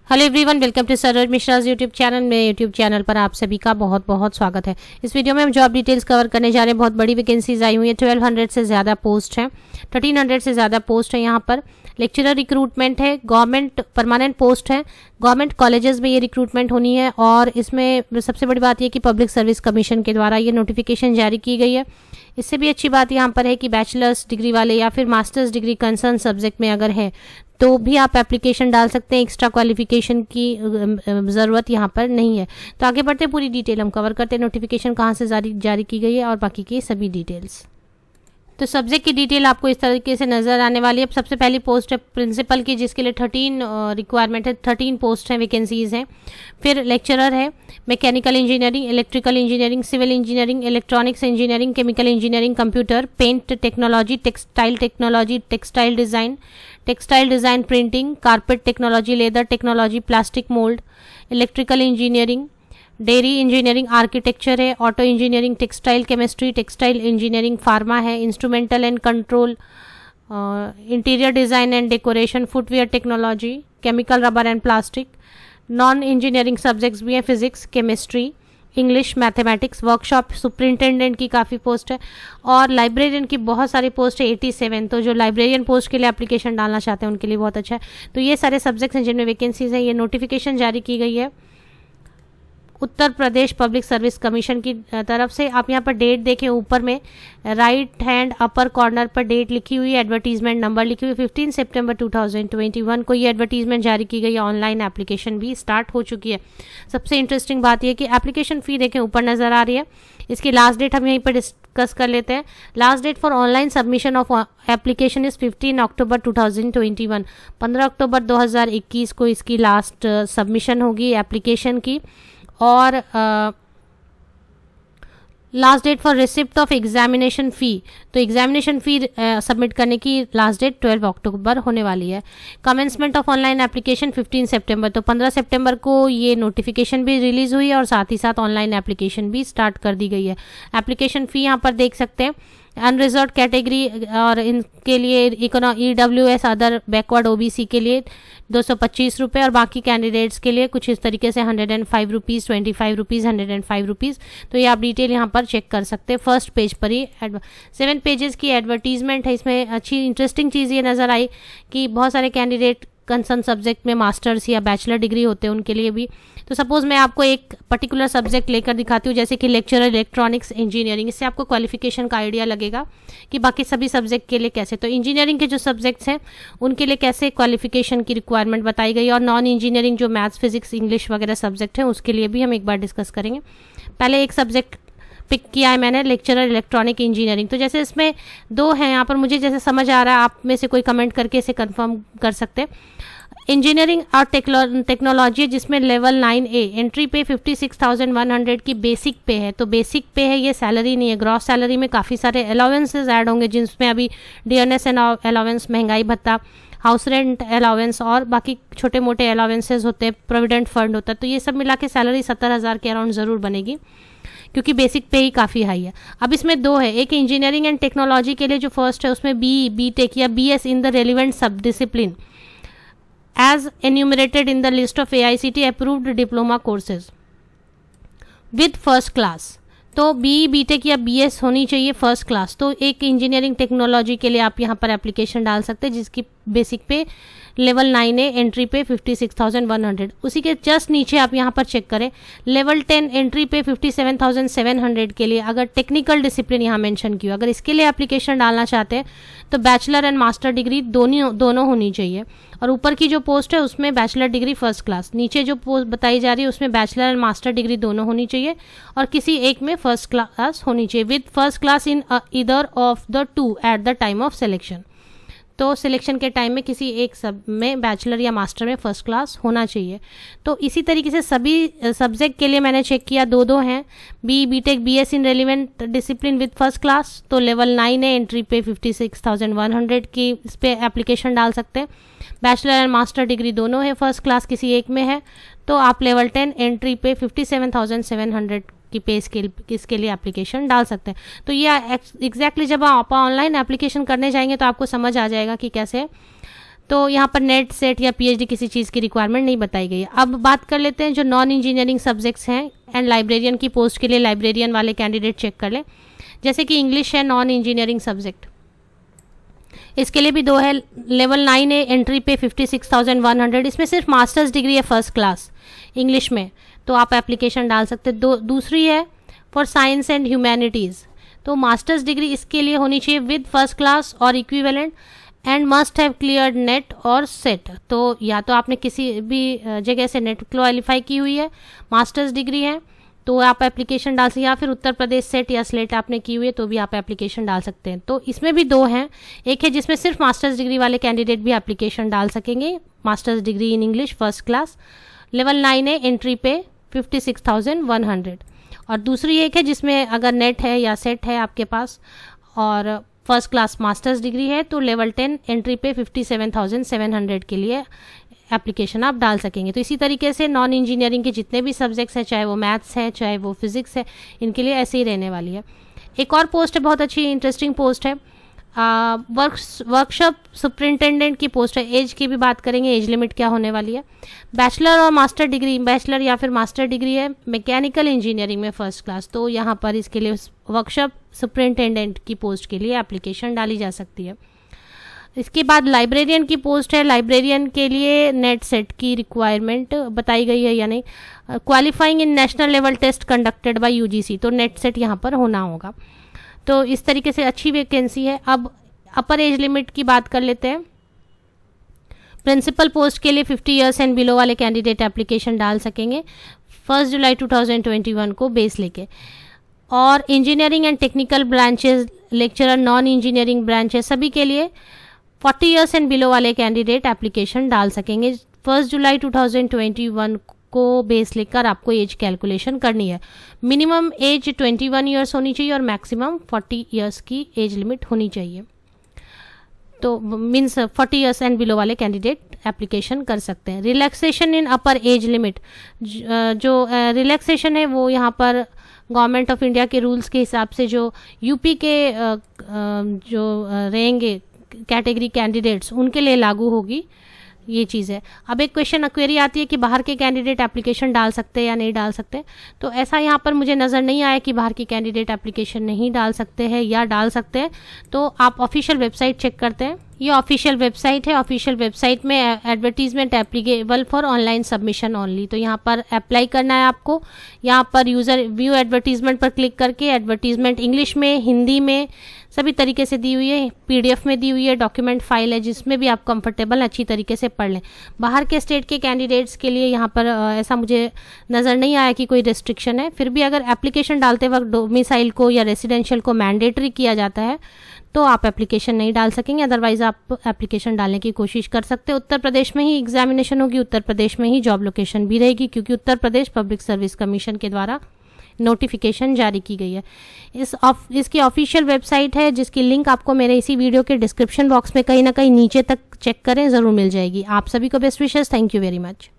Hello everyone, welcome to Saroj Mishra's YouTube channel. मेरे YouTube channel पर आप सभी का बहुत बहुत स्वागत है। इस वीडियो में हम जॉब डिटेल्स कवर करने जा रहे हैं। बहुत बड़ी वैकेंसीज आई हुई है, 1200 से ज़्यादा पोस्ट हैं, 1300 से ज़्यादा पोस्ट है। यहाँ पर लेक्चरर रिक्रूटमेंट है, गवर्नमेंट परमानेंट पोस्ट है, गवर्नमेंट कॉलेजेस में ये रिक्रूटमेंट होनी है। और इसमें सबसे बड़ी बात यह कि पब्लिक सर्विस कमीशन के द्वारा ये नोटिफिकेशन जारी की गई है। इससे भी अच्छी बात यहाँ पर है कि बैचलर्स डिग्री वाले या फिर मास्टर्स डिग्री कंसर्न सब्जेक्ट में अगर है तो भी आप एप्लीकेशन डाल सकते हैं। एक्स्ट्रा क्वालिफिकेशन की ज़रूरत यहाँ पर नहीं है। तो आगे बढ़ते पूरी डिटेल हम कवर करते हैं, नोटिफिकेशन कहाँ से जारी की गई है और बाकी की सभी डिटेल्स। तो सब्जेक्ट की डिटेल आपको इस तरीके से नज़र आने वाली है। सबसे पहली पोस्ट है प्रिंसिपल की, जिसके लिए 13 रिक्वायरमेंट है, 13 पोस्ट हैं, वैकेंसीज हैं। फिर लेक्चरर है, mechanical engineering, electrical engineering, civil engineering, electronics engineering, chemical engineering, computer, paint technology, textile design printing, carpet technology, leather technology, plastic mould, electrical engineering, dairy engineering, architecture है, auto engineering, textile chemistry, textile engineering, pharma है, instrumental and control, interior design and decoration, footwear technology, chemical, rubber and plastic. Non engineering subjects भी हैं, physics, chemistry, English, mathematics. Workshop superintendent की काफ़ी post है और librarian की बहुत सारी पोस्ट है, 87। तो जो लाइब्रेरियन पोस्ट के लिए एप्लीकेशन डालना चाहते हैं उनके लिए बहुत अच्छा है। तो ये सारे सब्जेक्ट्स हैं जिनमें वैकेंसीज हैं। ये नोटिफिकेशन जारी की गई है Uttar Pradesh public service commission की तरफ से। आप यहाँ पर डेट देखें, ऊपर में राइट हैंड अपर कॉर्नर पर डेट लिखी हुई है, एडवर्टीजमेंट नंबर लिखी हुई है। 15 सितंबर 2021 को ये एडवर्टीजमेंट जारी की गई है। ऑनलाइन एप्लीकेशन भी स्टार्ट हो चुकी है। सबसे इंटरेस्टिंग बात यह कि एप्लीकेशन फ़ी देखें ऊपर नज़र आ रही है। इसकी लास्ट डेट हम यहीं पर डिस्कस कर लेते हैं। Last date for online submission of application is 15 अक्टूबर 2021। 15 अक्टूबर 2021 को इसकी लास्ट सबमिशन होगी एप्लीकेशन की। और last date for receipt of examination fee, तो एग्जामिनेशन फ़ी सबमिट करने की लास्ट डेट 12 अक्टूबर होने वाली है। कमेंसमेंट ऑफ ऑनलाइन एप्लीकेशन 15 सितंबर, तो 15 सितंबर को ये नोटिफिकेशन भी रिलीज़ हुई है और साथ ही साथ ऑनलाइन एप्लीकेशन भी स्टार्ट कर दी गई है। एप्लीकेशन फ़ी यहाँ पर देख सकते हैं। अनरिजर्व कैटेगरी और इनके लिए EWS अदर बैकवर्ड OBC के लिए 225 रुपये और बाकी कैंडिडेट्स के लिए कुछ इस तरीके से 105 रुपीज़, 25 रुपीज़, 105 रुपीज़। तो ये आप डिटेल यहाँ पर चेक कर सकते हैं। फर्स्ट पेज पर ही 7 पेजेस की एडवर्टीजमेंट है। इसमें अच्छी इंटरेस्टिंग चीज़ ये नज़र आई कि बहुत सारे कैंडिडेट कंसर्न सब्जेक्ट में मास्टर्स या बैचलर डिग्री होते हैं उनके लिए भी। तो सपोज मैं आपको एक पर्टिकुलर सब्जेक्ट लेकर दिखाती हूँ, जैसे कि लेक्चरर इलेक्ट्रॉनिक्स इंजीनियरिंग। इससे आपको क्वालिफिकेशन का आइडिया लगेगा कि बाकी सभी सब्जेक्ट के लिए कैसे। तो इंजीनियरिंग के जो सब्जेक्ट्स हैं उनके लिए कैसे क्वालिफिकेशन की रिक्वायरमेंट बताई गई, और नॉन इंजीनियरिंग जो मैथ्स, फिजिक्स, इंग्लिश वगैरह सब्जेक्ट हैं उसके लिए भी हम एक बार डिस्कस करेंगे। पहले एक सब्जेक्ट पिक किया है मैंने, लेक्चरर इलेक्ट्रॉनिक इंजीनियरिंग। तो जैसे इसमें 2 हैं, यहाँ पर मुझे जैसे समझ आ रहा है, आप में से कोई कमेंट करके इसे कंफर्म कर सकते हैं। इंजीनियरिंग और टेक्नोलॉजी जिसमें लेवल 9A, एंट्री पे 56,100 की बेसिक पे है। तो बेसिक पे है, ये सैलरी नहीं है। ग्रॉस सैलरी में काफ़ी सारे अलाउंसेस ऐड होंगे, जिसमें अभी DNS अलाउंस, महंगाई भत्ता, हाउस रेंट अलाउंस और बाकी छोटे मोटे अलाउंसेस होते हैं, प्रोविडेंट फंड होता है। तो ये सब मिला के सैलरी 70,000 के अराउंड ज़रूर बनेगी, क्योंकि बेसिक पे ही काफ़ी हाई है। अब इसमें 2 है, एक इंजीनियरिंग एंड टेक्नोलॉजी के लिए जो फर्स्ट है उसमें BTech या BS इन द रेलिवेंट सब discipline as enumerated in the list of AICTE approved diploma courses with first class। तो BTech या BS होनी चाहिए फर्स्ट क्लास। तो एक इंजीनियरिंग टेक्नोलॉजी के लिए आप यहाँ पर एप्लीकेशन डाल सकते हैं, जिसकी बेसिक पे लेवल 9A, एंट्री पे 56,100। उसी के जस्ट नीचे आप यहाँ पर चेक करें, लेवल 10 एंट्री पे 57,700 के लिए अगर टेक्निकल डिसिप्लिन यहाँ मेंशन की हो, अगर इसके लिए एप्लीकेशन डालना चाहते हैं तो बैचलर एंड मास्टर डिग्री दोनों होनी चाहिए। और ऊपर की जो पोस्ट है उसमें बैचलर डिग्री फर्स्ट क्लास, नीचे जो पोस्ट बताई जा रही है उसमें बैचलर एंड मास्टर डिग्री दोनों होनी चाहिए और किसी एक में फर्स्ट क्लास होनी चाहिए, with first class in either of the 2 at the time of selection. तो सिलेक्शन के टाइम में किसी एक सब में बैचलर या मास्टर में फर्स्ट क्लास होना चाहिए। तो इसी तरीके से सभी सब्जेक्ट के लिए मैंने चेक किया, 2 हैं, BTech BS in relevant discipline with first class. तो लेवल 9 है, एंट्री पे 56,100 की इस पर एप्लीकेशन डाल सकते हैं। बैचलर एंड मास्टर डिग्री दोनों है, फर्स्ट क्लास किसी एक में है तो आप लेवल 10 एंट्री पे 57,700 की पे स्केल इसके लिए एप्लीकेशन डाल सकते हैं। तो ये एग्जैक्टली जब आप ऑनलाइन एप्लीकेशन करने जाएंगे तो आपको समझ आ जाएगा कि कैसे। तो यहाँ पर नेट सेट या पीएचडी किसी चीज़ की रिक्वायरमेंट नहीं बताई गई है। अब बात कर लेते हैं जो नॉन इंजीनियरिंग सब्जेक्ट्स हैं एंड लाइब्रेरियन की पोस्ट के लिए लाइब्रेरियन वाले कैंडिडेट चेक कर लें। जैसे कि इंग्लिश है नॉन इंजीनियरिंग सब्जेक्ट, इसके लिए भी 2 है। लेवल 9 है, एंट्री पे 56,100, इसमें सिर्फ मास्टर्स डिग्री है फर्स्ट क्लास इंग्लिश में, तो आप एप्लीकेशन डाल सकते हैं। दूसरी है फॉर साइंस एंड ह्यूमैनिटीज़, तो मास्टर्स डिग्री इसके लिए होनी चाहिए विद फर्स्ट क्लास और equivalent and must have cleared net और सेट। तो या तो आपने किसी भी जगह से नेट क्वालिफाई की हुई है, मास्टर्स डिग्री है तो आप एप्लीकेशन डाल सकते हैं, या फिर उत्तर प्रदेश सेट या स्लेट आपने की हुई है तो भी आप एप्लीकेशन डाल सकते हैं। तो इसमें भी 2 हैं, एक है जिसमें सिर्फ मास्टर्स डिग्री वाले कैंडिडेट भी एप्लीकेशन डाल सकेंगे, masters degree in English first class, level 9 है, एंट्री पे 56,100। और दूसरी एक है जिसमें अगर नेट है या सेट है आपके पास और फर्स्ट क्लास मास्टर्स डिग्री है तो लेवल 10 एंट्री पे 57,700 के लिए एप्लीकेशन आप डाल सकेंगे। तो इसी तरीके से नॉन इंजीनियरिंग के जितने भी सब्जेक्ट्स हैं, चाहे वो मैथ्स है चाहे वो फिजिक्स है, इनके लिए ऐसे ही रहने वाली है। एक और पोस्ट है, बहुत अच्छी इंटरेस्टिंग पोस्ट है, वर्कशॉप सुपरिटेंडेंट की पोस्ट है। एज की भी बात करेंगे, एज लिमिट क्या होने वाली है। बैचलर और मास्टर डिग्री, बैचलर या फिर मास्टर डिग्री है मैकेनिकल इंजीनियरिंग में फर्स्ट क्लास, तो यहाँ पर इसके लिए वर्कशॉप सुपरिटेंडेंट की पोस्ट के लिए एप्लीकेशन डाली जा सकती है। इसके बाद लाइब्रेरियन की पोस्ट है, लाइब्रेरियन के लिए नेट सेट की रिक्वायरमेंट बताई गई है या नहीं, qualifying in national level test conducted by UGC, तो नेट सेट यहाँ पर होना होगा। तो इस तरीके से अच्छी वैकेंसी है। अब अपर एज लिमिट की बात कर लेते हैं। प्रिंसिपल पोस्ट के लिए 50 ईयर्स एंड बिलो वाले कैंडिडेट एप्लीकेशन डाल सकेंगे 1 जुलाई 2021 को बेस लेके। और engineering and technical branches, lecturer, non engineering branches, सभी के लिए 40 ईयर्स एंड बिलो वाले कैंडिडेट एप्लीकेशन डाल सकेंगे। 1 जुलाई 2021 को बेस लेकर आपको एज कैलकुलेशन करनी है। मिनिमम एज 21 ईयर्स होनी चाहिए और मैक्सिमम 40 ईयर्स की एज लिमिट होनी चाहिए। तो मीन्स 40 ईयर्स एंड बिलो वाले कैंडिडेट एप्लीकेशन कर सकते हैं। रिलैक्सेशन इन अपर एज लिमिट, जो रिलैक्सेशन है वो यहाँ पर गवर्नमेंट ऑफ इंडिया के रूल्स के हिसाब से जो यूपी के जो रहेंगे कैटेगरी कैंडिडेट्स उनके लिए लागू होगी, ये चीज़ है। अब एक क्वेश्चन क्वेरी आती है कि बाहर के कैंडिडेट एप्लीकेशन डाल सकते हैं या नहीं डाल सकते, तो ऐसा यहाँ पर मुझे नज़र नहीं आया कि बाहर के कैंडिडेट एप्लीकेशन नहीं डाल सकते हैं या डाल सकते हैं। तो आप ऑफिशियल वेबसाइट चेक करते हैं, ये ऑफिशियल वेबसाइट है। ऑफिशियल वेबसाइट में advertisement applicable for online submission only, तो यहाँ पर अप्लाई करना है आपको। यहाँ पर यूज़र व्यू एडवर्टीजमेंट पर क्लिक करके एडवर्टीजमेंट इंग्लिश में, हिंदी में, सभी तरीके से दी हुई है, पीडीएफ में दी हुई है, डॉक्यूमेंट फाइल है, जिसमें भी आप कंफर्टेबल अच्छी तरीके से पढ़ लें। बाहर के स्टेट के कैंडिडेट्स के लिए यहाँ पर ऐसा मुझे नज़र नहीं आया कि कोई रिस्ट्रिक्शन है। फिर भी अगर एप्लीकेशन डालते वक्त डोमिसाइल को या रेसिडेंशियल को मैंडेटरी किया जाता है तो आप एप्लीकेशन नहीं डाल सकेंगे, अदरवाइज आप एप्लीकेशन डालने की कोशिश कर सकते हैं। उत्तर प्रदेश में ही एग्जामिनेशन होगी, उत्तर प्रदेश में ही जॉब लोकेशन भी रहेगी, क्योंकि Uttar Pradesh public service commission के द्वारा नोटिफिकेशन जारी की गई है। इसकी ऑफिशियल वेबसाइट है, जिसकी लिंक आपको मेरे इसी वीडियो के डिस्क्रिप्शन बॉक्स में कहीं ना कहीं नीचे तक चेक करें, ज़रूर मिल जाएगी। आप सभी को best wishes. Thank you very much.